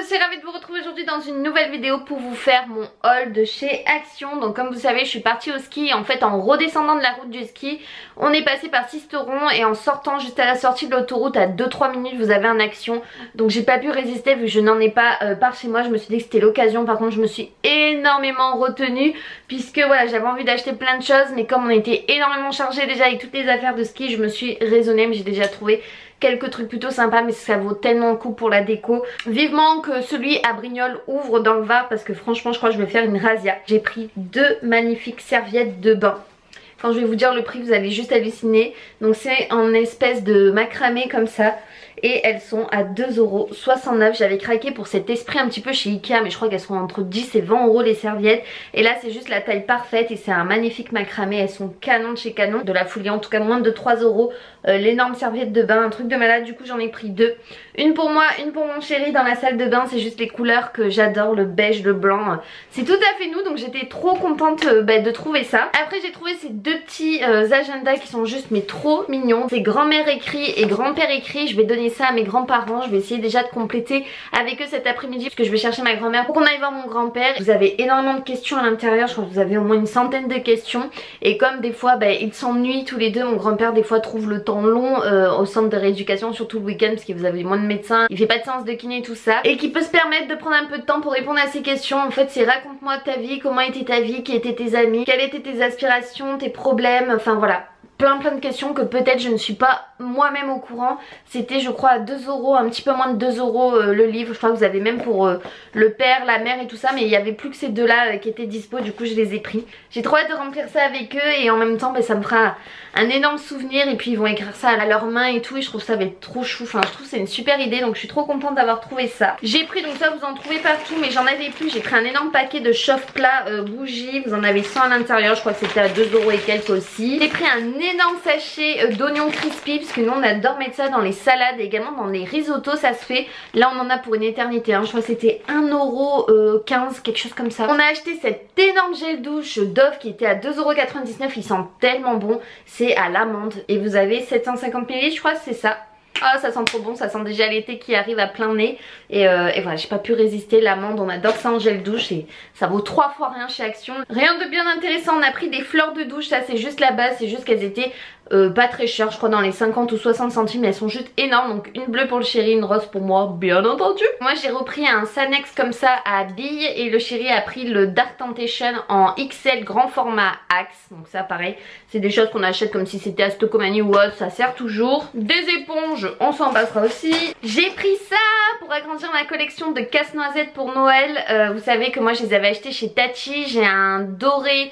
je suis ravie de vous retrouver aujourd'hui dans une nouvelle vidéo pour vous faire mon haul de chez Action. Donc comme vous savez, je suis partie au ski et en fait en redescendant de la route du ski, on est passé par Sisteron et en sortant juste à la sortie de l'autoroute à 2-3 minutes vous avez un Action. Donc j'ai pas pu résister vu que je n'en ai pas par chez moi. Je me suis dit que c'était l'occasion. Par contre je me suis énormément retenue puisque voilà, j'avais envie d'acheter plein de choses, mais comme on était énormément chargé déjà avec toutes les affaires de ski, je me suis raisonnée, mais j'ai déjà trouvé quelques trucs plutôt sympas, mais ça vaut tellement le coup pour la déco. Vivement que celui à Brignoles ouvre dans le Var parce que franchement je crois que je vais faire une razzia. J'ai pris deux magnifiques serviettes de bain. Quand je vais vous dire le prix vous allez juste halluciner. Donc c'est en espèce de macramé comme ça. Et elles sont à 2,69 €. J'avais craqué pour cet esprit un petit peu chez Ikea, mais je crois qu'elles sont entre 10 et 20 € les serviettes. Et là c'est juste la taille parfaite et c'est un magnifique macramé. Elles sont canon de chez Canon, de la folie, en tout cas moins de 3 €. L'énorme serviette de bain, un truc de malade. Du coup j'en ai pris deux. Une pour moi, une pour mon chéri dans la salle de bain. C'est juste les couleurs que j'adore, le beige, le blanc. C'est tout à fait nous, donc j'étais trop contente de trouver ça. Après j'ai trouvé ces deux petits agendas qui sont juste mais trop mignons. C'est grand-mère écrit et grand-père écrit. Je vais donner ça à mes grands-parents. Je vais essayer déjà de compléter avec eux cet après-midi parce que je vais chercher ma grand-mère pour qu'on aille voir mon grand-père. Vous avez énormément de questions à l'intérieur. Je crois que vous avez au moins une centaine de questions. Et comme des fois ils s'ennuient tous les deux, mon grand-père des fois trouve le temps long au centre de rééducation, surtout le week-end parce que vous avez moins de médecins, il fait pas de séance de kiné et tout ça, et qui peut se permettre de prendre un peu de temps pour répondre à ces questions. En fait c'est raconte-moi ta vie, comment était ta vie, qui étaient tes amis, quelles étaient tes aspirations, tes problèmes, enfin voilà. Plein de questions que peut-être je ne suis pas moi-même au courant. C'était je crois à 2 €, un petit peu moins de 2 € le livre. Je crois que vous avez même pour le père, la mère et tout ça, mais il n'y avait plus que ces deux là qui étaient dispo, du coup je les ai pris. J'ai trop hâte de remplir ça avec eux et en même temps ça me fera un énorme souvenir et puis ils vont écrire ça à leurs mains et tout, et je trouve ça va être trop chou. Enfin je trouve c'est une super idée, donc je suis trop contente d'avoir trouvé ça. J'ai pris, donc ça vous en trouvez partout mais j'en avais plus, j'ai pris un énorme paquet de chauffe-plat bougies, vous en avez 100 à l'intérieur, je crois que c'était à 2 € et quelques aussi. J'ai pris un énorme sachet d'oignons crispy parce que nous on adore mettre ça dans les salades et également dans les risottos, ça se fait. Là on en a pour une éternité, hein. Je crois que c'était 1,15 €, quelque chose comme ça. On a acheté cet énorme gel douche Dove qui était à 2,99 €, il sent tellement bon, c'est à l'amande et vous avez 750 ml, je crois, c'est ça. Ah ça sent trop bon, ça sent déjà l'été qui arrive à plein nez. Et voilà, j'ai pas pu résister, l'amande, on adore ça en gel douche et ça vaut 3 fois rien chez Action. Rien de bien intéressant, on a pris des fleurs de douche, ça c'est juste la base, c'est juste qu'elles étaient pas très chères, je crois dans les 50 ou 60 centimes, mais elles sont juste énormes. Donc une bleue pour le chéri, une rose pour moi, bien entendu. Moi j'ai repris un Sanex comme ça à billes et le chéri a pris le Dark Temptation en XL grand format Axe. Donc ça pareil, c'est des choses qu'on achète comme si c'était à Stocomanie ou autre, ça sert toujours. Des éponges, on s'en passera aussi. J'ai pris ça pour agrandir ma collection de casse-noisettes pour Noël. Vous savez que moi je les avais achetés chez Tachi, j'ai un doré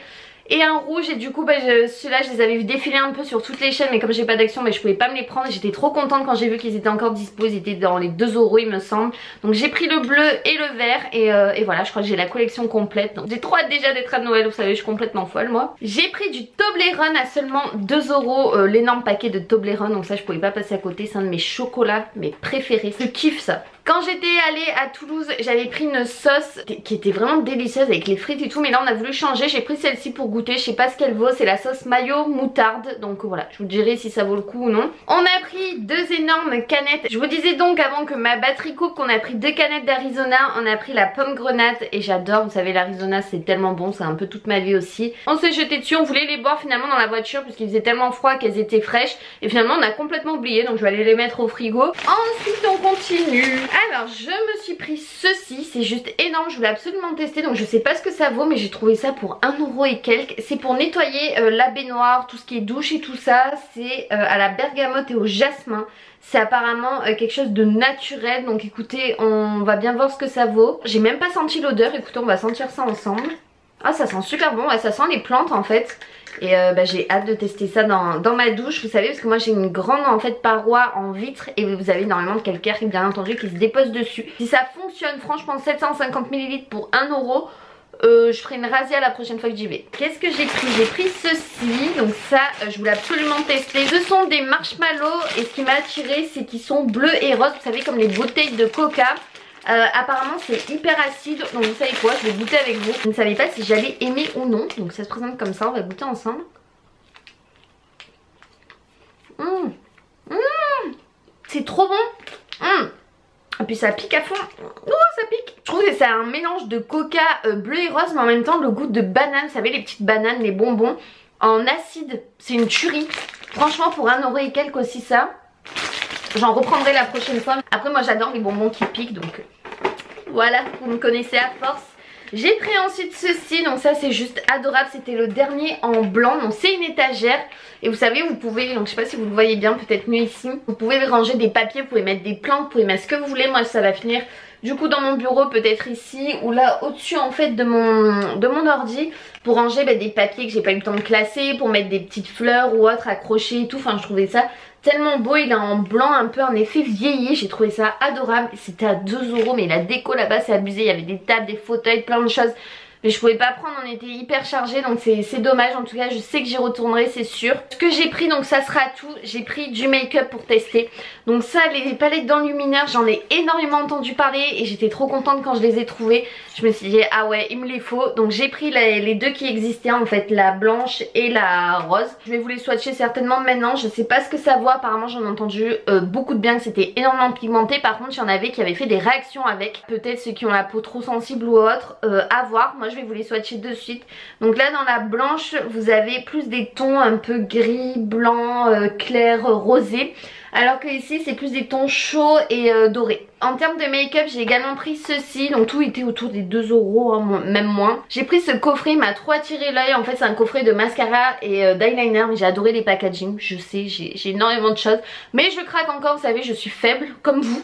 et un rouge et du coup ceux-là je les avais vu défiler un peu sur toutes les chaînes, mais comme j'ai pas d'Action je pouvais pas me les prendre. J'étais trop contente quand j'ai vu qu'ils étaient encore dispo, ils étaient dans les 2 € il me semble. Donc j'ai pris le bleu et le vert et voilà, je crois que j'ai la collection complète. Donc j'ai trop hâte déjà d'être à Noël, vous savez je suis complètement folle moi. J'ai pris du Toblerone à seulement 2 €, l'énorme paquet de Toblerone, donc ça je pouvais pas passer à côté, c'est un de mes chocolats mes préférés, je kiffe ça. Quand j'étais allée à Toulouse, j'avais pris une sauce qui était vraiment délicieuse avec les frites et tout, mais là on a voulu changer, j'ai pris celle-ci pour goûter, je sais pas ce qu'elle vaut, c'est la sauce mayo moutarde, donc voilà, je vous dirai si ça vaut le coup ou non. On a pris deux énormes canettes, je vous disais donc avant que ma batterie coupe qu'on a pris deux canettes d'Arizona, on a pris la pomme grenade et j'adore, vous savez l'Arizona c'est tellement bon, c'est un peu toute ma vie aussi. On s'est jeté dessus, on voulait les boire finalement dans la voiture parce qu'il faisait tellement froid qu'elles étaient fraîches et finalement on a complètement oublié, donc je vais aller les mettre au frigo. Ensuite on continue. Alors je me suis pris ceci, c'est juste énorme, je voulais absolument tester, donc je sais pas ce que ça vaut mais j'ai trouvé ça pour 1 € et quelques. C'est pour nettoyer la baignoire, tout ce qui est douche et tout ça, c'est à la bergamote et au jasmin. C'est apparemment quelque chose de naturel, donc écoutez on va bien voir ce que ça vaut. J'ai même pas senti l'odeur, écoutez on va sentir ça ensemble. Ah ça sent super bon, ouais, ça sent les plantes en fait. Et j'ai hâte de tester ça dans ma douche, vous savez, parce que moi j'ai une grande en fait paroi en vitre et vous avez énormément de calcaire bien entendu qui se dépose dessus. Si ça fonctionne, franchement 750 ml pour 1 €, je ferai une razzia la prochaine fois que j'y vais. Qu'est-ce que j'ai pris? J'ai pris ceci, donc ça je voulais absolument tester. Ce sont des marshmallows et ce qui m'a attiré c'est qu'ils sont bleus et roses, vous savez comme les bouteilles de coca. Apparemment c'est hyper acide, donc vous savez quoi, je vais goûter avec vous. Je ne savais pas si j'allais aimer ou non, donc ça se présente comme ça, on va goûter ensemble. C'est trop bon. Et puis ça pique à fond. Oh ça Je trouve que c'est un mélange de coca bleu et rose, mais en même temps le goût de banane, vous savez les petites bananes, les bonbons en acide. C'est une tuerie. Franchement pour 1 € et quelques aussi ça. J'en reprendrai la prochaine fois. Après moi j'adore les bonbons qui piquent, donc voilà, vous me connaissez à force. J'ai pris ensuite ceci, donc ça c'est juste adorable, c'était le dernier en blanc, donc c'est une étagère. Et vous savez vous pouvez, donc je sais pas si vous le voyez bien, peut-être mieux ici, vous pouvez ranger des papiers, vous pouvez mettre des plantes, vous pouvez mettre ce que vous voulez. Moi ça va finir du coup dans mon bureau, peut-être ici ou là au-dessus en fait de mon ordi, pour ranger des papiers que j'ai pas eu le temps de classer, pour mettre des petites fleurs ou autres accrochées et tout. Enfin je trouvais ça tellement beau, il est en blanc un peu en effet vieilli, j'ai trouvé ça adorable. C'était à 2 €, mais la déco là-bas c'est abusé, il y avait des tables, des fauteuils, plein de choses. Mais je pouvais pas prendre, on était hyper chargé, donc c'est dommage. En tout cas je sais que j'y retournerai, c'est sûr. Ce que j'ai pris, donc ça sera tout, j'ai pris du make-up pour tester. Donc ça, les palettes d'enlumineur, j'en ai énormément entendu parler et j'étais trop contente quand je les ai trouvées. Je me suis dit ah ouais il me les faut. Donc j'ai pris les deux qui existaient en fait, la blanche et la rose. Je vais vous les swatcher certainement maintenant, je sais pas ce que ça vaut. Apparemment j'en ai entendu beaucoup de bien, que c'était énormément pigmenté. Par contre il y en avait qui avaient fait des réactions avec, peut-être ceux qui ont la peau trop sensible ou autre, à voir. Moi je vais vous les swatcher de suite. Donc là dans la blanche vous avez plus des tons un peu gris, blanc, clair, rosé. Alors que ici c'est plus des tons chauds et dorés. En termes de make-up j'ai également pris ceci, donc tout était autour des 2 €, hein, même moins. J'ai pris ce coffret, il m'a trop attiré l'œil. En fait c'est un coffret de mascara et d'eyeliner, mais j'ai adoré les packaging. Je sais, j'ai énormément de choses, mais je craque encore, vous savez je suis faible comme vous.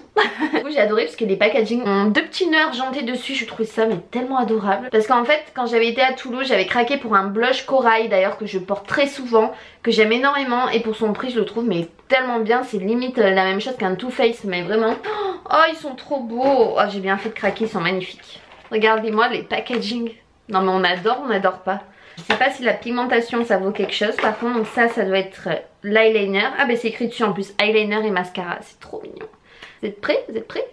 Du coup j'ai adoré parce que les packaging ont 2 petits nœuds argentés dessus. Je trouve ça mais tellement adorable. Parce qu'en fait quand j'avais été à Toulouse j'avais craqué pour un blush corail d'ailleurs, que je porte très souvent, que j'aime énormément, et pour son prix je le trouve mais tellement bien. C'est limite la même chose qu'un Too Faced, mais vraiment oh ils sont trop beaux. Oh j'ai bien fait de craquer, ils sont magnifiques. Regardez-moi les packaging. Non mais on adore pas. Je sais pas si la pigmentation ça vaut quelque chose. Par contre donc ça doit être l'eyeliner. Ah ben c'est écrit dessus en plus, eyeliner et mascara. C'est trop mignon. Vous êtes prêts? Vous êtes prêts?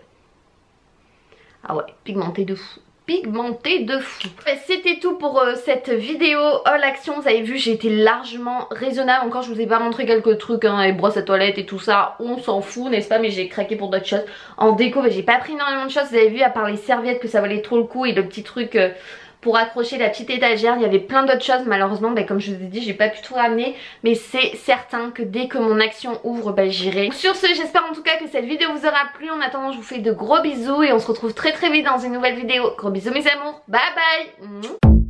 Ah ouais, pigmenté de fou. Pigmenté de fou. C'était tout pour cette vidéo haul action. Vous avez vu j'ai été largement raisonnable. Encore je vous ai pas montré quelques trucs hein, les brosses à toilette et tout ça, on s'en fout n'est-ce pas, mais j'ai craqué pour d'autres choses. En déco j'ai pas pris énormément de choses, vous avez vu, à part les serviettes que ça valait trop le coup et le petit truc pour accrocher la petite étagère. Il y avait plein d'autres choses, malheureusement comme je vous ai dit j'ai pas pu tout ramener, mais c'est certain que dès que mon action ouvre j'irai. Sur ce j'espère en tout cas que cette vidéo vous aura plu. En attendant je vous fais de gros bisous et on se retrouve très vite dans une nouvelle vidéo. Gros bisous mes amours, bye bye.